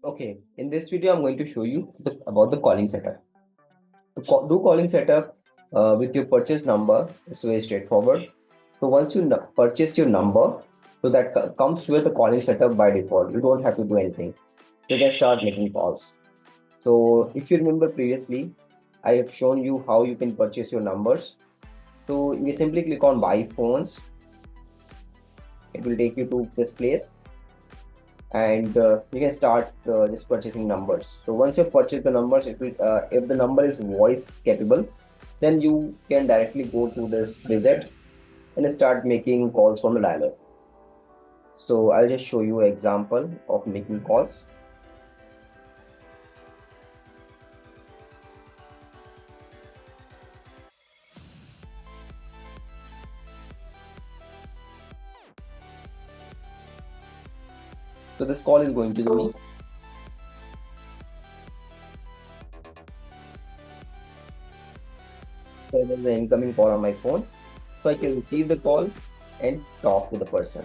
Okay, in this video, I'm going to show you about the calling setup. To do calling setup with your purchase number, it's very straightforward. So once you purchase your number, so that comes with the calling setup by default. You don't have to do anything. You can start making calls. So if you remember previously, I have shown you how you can purchase your numbers. So you simply click on buy phones. It will take you to this place and you can start just purchasing numbers. So once you purchase the numbers, if the number is voice capable, then you can directly go to this visit and start making calls from the dialer. So I'll just show you an example of making calls. So this call is going to me. So there's an incoming call on my phone. So I can receive the call and talk to the person.